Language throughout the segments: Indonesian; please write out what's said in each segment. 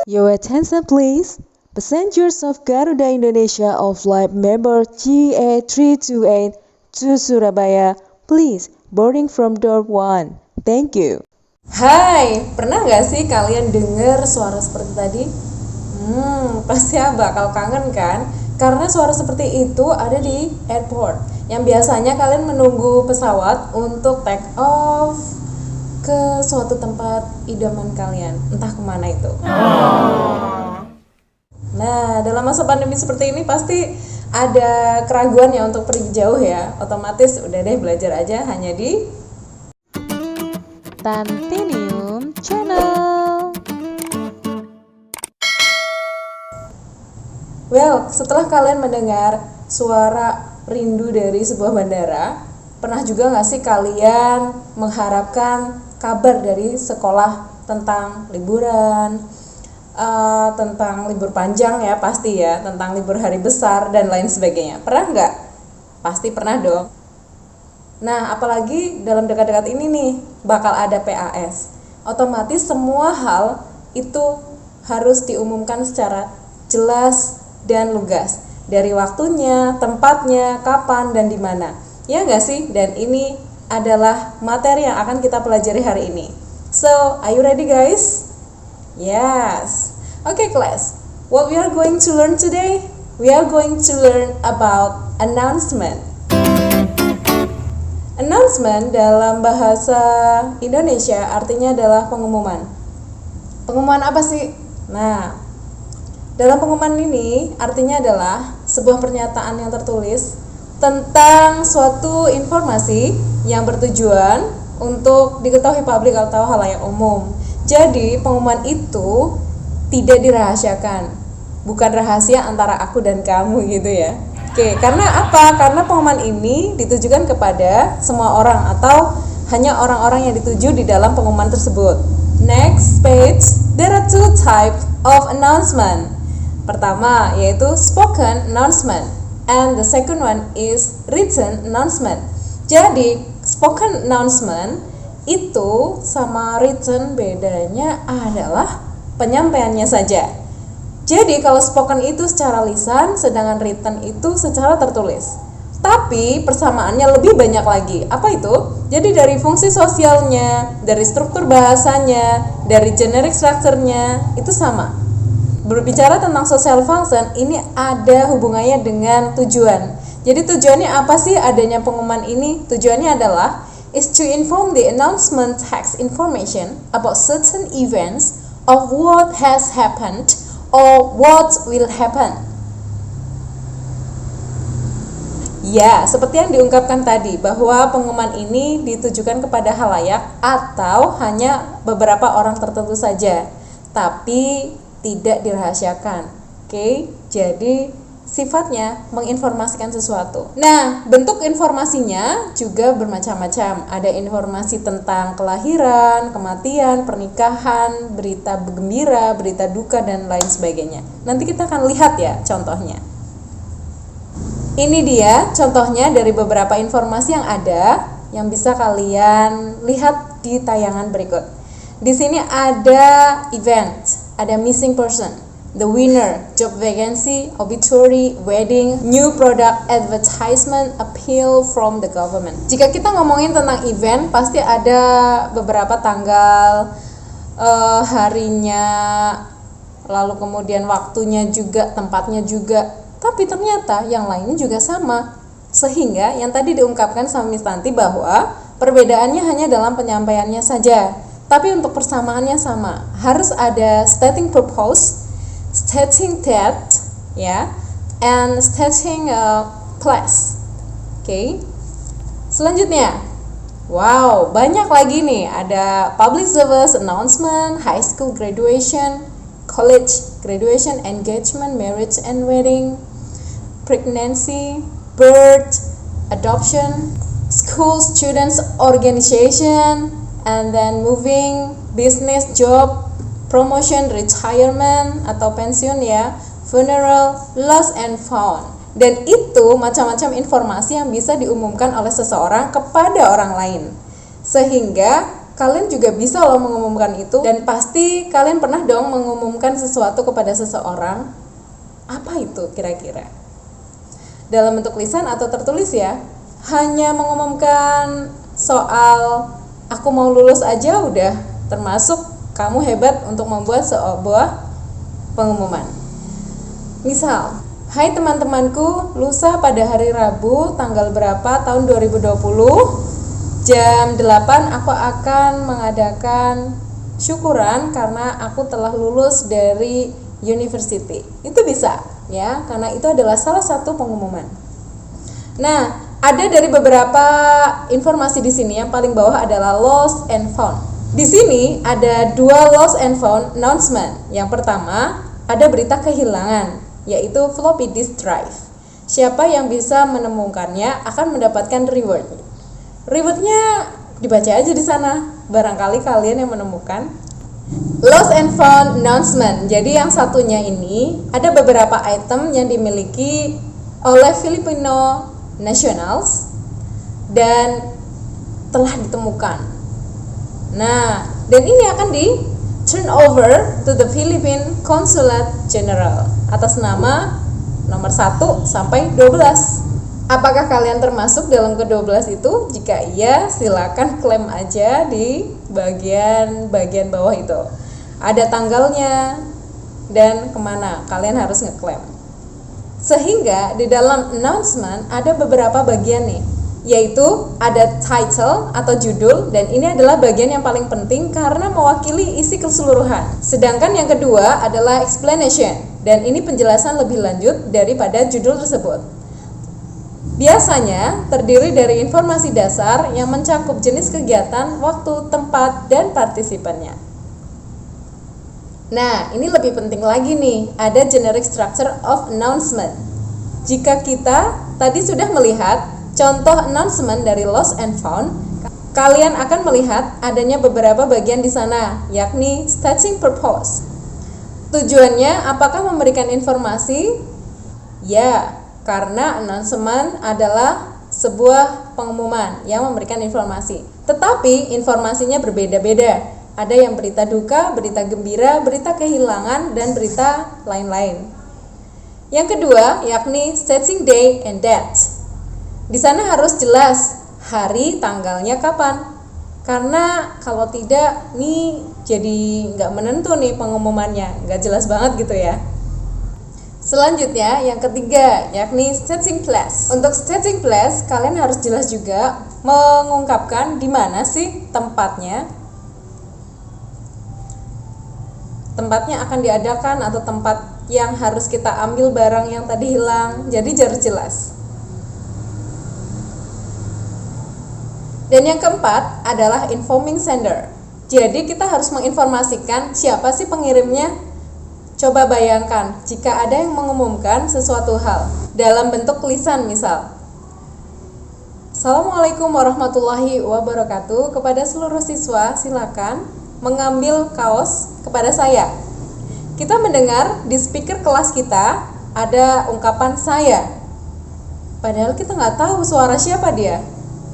Your attention please. Passengers of Garuda Indonesia of flight member GA328 to Surabaya, please boarding from door 1. Thank you. Hai, pernah gak sih kalian dengar suara seperti tadi? Pasti bakal kangen kan? Karena suara seperti itu ada di airport, yang biasanya kalian menunggu pesawat untuk take off ke suatu tempat idaman kalian, entah kemana itu. Nah, dalam masa pandemi seperti ini pasti ada keraguan ya untuk pergi jauh ya. Otomatis udah deh belajar aja hanya di Tantinium Channel. Well, setelah kalian mendengar suara rindu dari sebuah bandara, pernah juga gak sih kalian mengharapkan kabar dari sekolah tentang liburan, tentang libur panjang ya pasti ya, tentang libur hari besar dan lain sebagainya? Pernah nggak? Pasti pernah dong. Nah, apalagi dalam dekat-dekat ini nih bakal ada PAS. Otomatis semua hal itu harus diumumkan secara jelas dan lugas, dari waktunya, tempatnya, kapan dan di mana. Ya nggak sih? Dan ini adalah materi yang akan kita pelajari hari ini. So, are you ready guys? Yes. Okay class, what we are going to learn today? We are going to learn about announcement. Announcement dalam bahasa Indonesia artinya adalah pengumuman. Pengumuman apa sih? Nah, dalam pengumuman ini artinya adalah sebuah pernyataan yang tertulis tentang suatu informasi yang bertujuan untuk diketahui publik atau khalayak umum. Jadi pengumuman itu tidak dirahasiakan, bukan rahasia antara aku dan kamu gitu ya. Oke, karena apa? Karena pengumuman ini ditujukan kepada semua orang atau hanya orang-orang yang dituju di dalam pengumuman tersebut. Next page, there are two types of announcement. Pertama yaitu spoken announcement, and the second one is written announcement. Jadi spoken announcement itu sama written bedanya adalah penyampaiannya saja. Jadi kalau spoken itu secara lisan, sedangkan written itu secara tertulis. Tapi persamaannya lebih banyak lagi. Apa itu? Jadi dari fungsi sosialnya, dari struktur bahasanya, dari generic structure-nya itu sama. Berbicara tentang social function, ini ada hubungannya dengan tujuan. Jadi tujuannya apa sih adanya pengumuman ini? Tujuannya adalah is to inform the announcement text information about certain events of what has happened or what will happen. Ya, seperti yang diungkapkan tadi bahwa pengumuman ini ditujukan kepada khalayak atau hanya beberapa orang tertentu saja, tapi tidak dirahasiakan. Oke, jadi sifatnya menginformasikan sesuatu. Nah, bentuk informasinya juga bermacam-macam. Ada informasi tentang kelahiran, kematian, pernikahan, berita gembira, berita duka, dan lain sebagainya. Nanti kita akan lihat ya contohnya. Ini dia contohnya dari beberapa informasi yang ada yang bisa kalian lihat di tayangan berikut. Di sini ada event, ada missing person, the winner, job vacancy, obituary, wedding, new product advertisement, appeal from the government. Jika kita ngomongin tentang event, pasti ada beberapa tanggal, harinya, lalu kemudian waktunya juga, tempatnya juga. Tapi ternyata yang lainnya juga sama. Sehingga yang tadi diungkapkan sama Miss Tanti bahwa perbedaannya hanya dalam penyampaiannya saja. Tapi untuk persamaannya sama. Harus ada stating purpose, stating date, ya, and stating place. Oke. Selanjutnya, wow, banyak lagi nih. Ada public service announcement, high school graduation, college graduation, engagement, marriage and wedding, pregnancy, birth, adoption, school students organization, and then moving, business, job, promotion, retirement atau pensiun ya, funeral, lost and found. Dan itu macam-macam informasi yang bisa diumumkan oleh seseorang kepada orang lain. Sehingga kalian juga bisa loh mengumumkan itu. Dan pasti kalian pernah dong mengumumkan sesuatu kepada seseorang. Apa itu kira-kira? Dalam bentuk lisan atau tertulis ya. Hanya mengumumkan soal aku mau lulus aja udah termasuk kamu hebat untuk membuat sebuah pengumuman. Misal, hai teman-temanku, lusa pada hari Rabu tanggal berapa tahun 2020 jam 8 aku akan mengadakan syukuran karena aku telah lulus dari university. Itu bisa ya, karena itu adalah salah satu pengumuman. Nah, ada dari beberapa informasi di sini. Yang paling bawah adalah lost and found. Di sini ada 2 lost and found announcement. Yang pertama, ada berita kehilangan, yaitu floppy disk drive. Siapa yang bisa menemukannya akan mendapatkan reward. Rewardnya dibaca aja di sana. Barangkali kalian yang menemukan. Lost and found announcement. Jadi yang satunya ini ada beberapa item yang dimiliki oleh Filipino nationals dan telah ditemukan. Nah, dan ini akan di turn over to the Philippine Consulate General atas nama nomor 1 sampai 12. Apakah kalian termasuk dalam ke-12 itu? Jika iya, silakan klaim aja di bagian bawah itu. Ada tanggalnya dan kemana kalian harus ngeklaim. Sehingga di dalam announcement ada beberapa bagian nih, yaitu ada title atau judul, dan ini adalah bagian yang paling penting karena mewakili isi keseluruhan. Sedangkan yang kedua adalah explanation, dan ini penjelasan lebih lanjut daripada judul tersebut. Biasanya terdiri dari informasi dasar yang mencakup jenis kegiatan, waktu, tempat, dan partisipannya. Nah, ini lebih penting lagi nih, ada generic structure of announcement. Jika kita tadi sudah melihat contoh announcement dari lost and found, kalian akan melihat adanya beberapa bagian di sana, yakni stating purpose. Tujuannya apakah memberikan informasi? Ya, karena announcement adalah sebuah pengumuman yang memberikan informasi. Tetapi informasinya berbeda-beda. Ada yang berita duka, berita gembira, berita kehilangan, dan berita lain-lain. Yang kedua, yakni stating day and date. Di sana harus jelas hari, tanggalnya kapan. Karena kalau tidak, nih jadi nggak menentu nih pengumumannya, nggak jelas banget gitu ya. Selanjutnya, yang ketiga, yakni stating place. Untuk stating place, kalian harus jelas juga mengungkapkan di mana sih tempatnya. Tempatnya akan diadakan atau tempat yang harus kita ambil barang yang tadi hilang. Jadi harus jelas. Dan yang keempat adalah informing sender. Jadi kita harus menginformasikan siapa sih pengirimnya. Coba bayangkan jika ada yang mengumumkan sesuatu hal dalam bentuk lisan misal. Assalamualaikum warahmatullahi wabarakatuh. Kepada seluruh siswa silakan mengambil kaos kepada saya. Kita mendengar di speaker kelas kita ada ungkapan saya. Padahal kita nggak tahu suara siapa dia,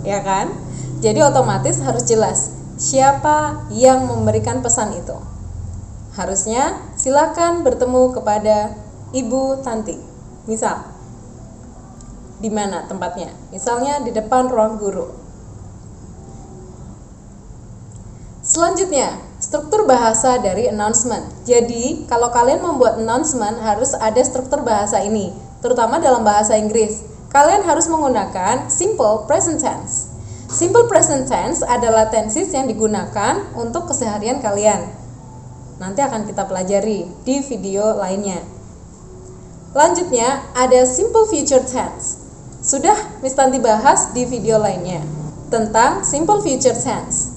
ya kan? Jadi otomatis harus jelas siapa yang memberikan pesan itu. Harusnya silakan bertemu kepada Ibu Tanti. Misal, di mana tempatnya? Misalnya di depan ruang guru. Selanjutnya, struktur bahasa dari announcement. Jadi, kalau kalian membuat announcement harus ada struktur bahasa ini, terutama dalam bahasa Inggris. Kalian harus menggunakan simple present tense. Simple present tense adalah tenses yang digunakan untuk keseharian kalian. Nanti akan kita pelajari di video lainnya. Lanjutnya, ada simple future tense. Sudah Miss Tanti bahas di video lainnya tentang simple future tense.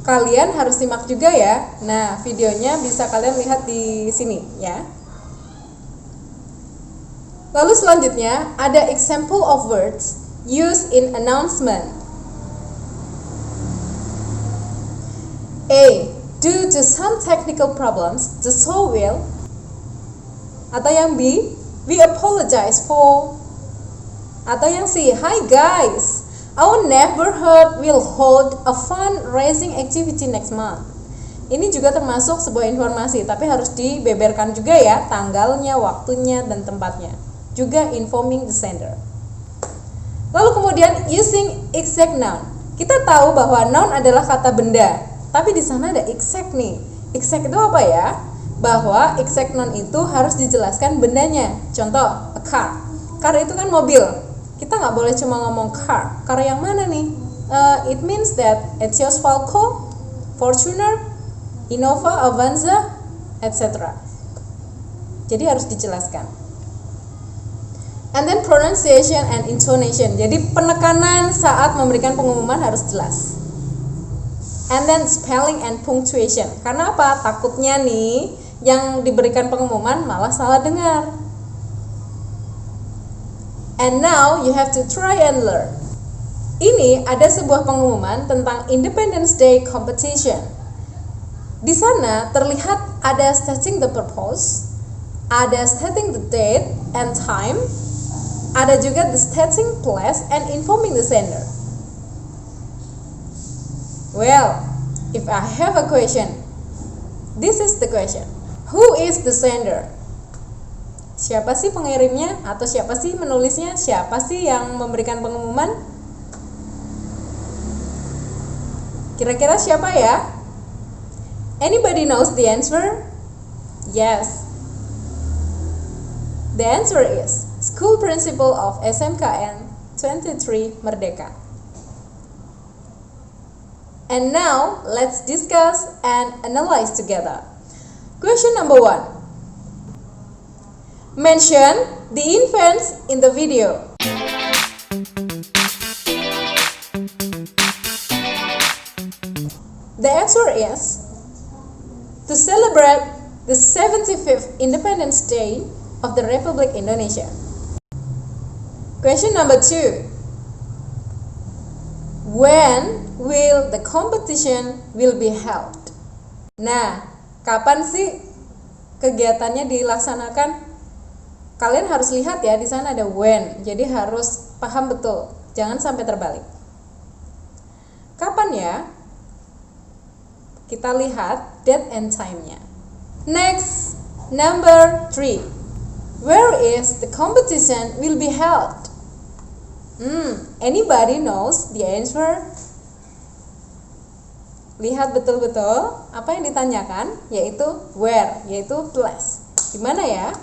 Kalian harus simak juga ya. Nah, videonya bisa kalian lihat di sini ya. Lalu selanjutnya ada example of words used in announcement. A. Due to some technical problems, the show will. Atau yang B. We apologize for. Atau yang C. Hi guys, Our neighborhood will hold a fundraising activity next month. Ini juga termasuk sebuah informasi, tapi harus dibeberkan juga ya tanggalnya, waktunya, dan tempatnya. Juga informing the sender. Lalu kemudian using exact noun. Kita tahu bahwa noun adalah kata benda, tapi di sana ada exact nih. Exact itu apa ya? Bahwa exact noun itu harus dijelaskan bendanya. Contoh, a car. Car itu kan mobil. Kita nggak boleh cuma ngomong car. Car yang mana nih? It means that Etios Falco, Fortuner, Innova, Avanza, etc. Jadi harus dijelaskan. And then pronunciation and intonation. Jadi penekanan saat memberikan pengumuman harus jelas. And then spelling and punctuation. Karena apa? Takutnya nih yang diberikan pengumuman malah salah dengar. And now you have to try and learn. Ini ada sebuah pengumuman tentang Independence Day competition. Di sana terlihat ada stating the purpose, ada stating the date and time, ada juga the stating place and informing the sender. Well, if I have a question, this is the question. Who is the sender? Siapa sih pengirimnya? Atau siapa sih menulisnya? Siapa sih yang memberikan pengumuman? Kira-kira siapa ya? Anybody knows the answer? Yes. The answer is School Principal of SMKN 23 Merdeka. And now, let's discuss and analyze together. Question number 1. Mention the events in the video. The answer is to celebrate the 75th Independence Day of the Republic Indonesia. Question number 2. When will the competition will be held? Nah, kapan sih kegiatannya dilaksanakan? Kalian harus lihat ya, di sana ada when. Jadi harus paham betul. Jangan sampai terbalik. Kapan ya? Kita lihat date and time-nya. Next, number 3. Where is the competition will be held? Anybody knows the answer? Lihat betul-betul apa yang ditanyakan, yaitu where, yaitu place. Di mana ya?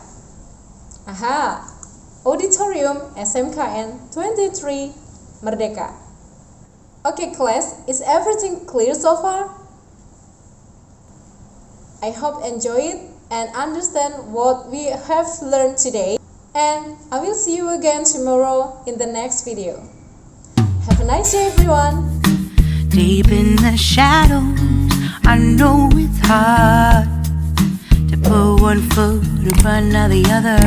Aha, Auditorium SMKN 23 Merdeka. Okay class, is everything clear so far? I hope enjoy it and understand what we have learned today. And I will see you again tomorrow in the next video. Have a nice day everyone. Deep in the shadows, I know it's hard to put one foot in front of the other.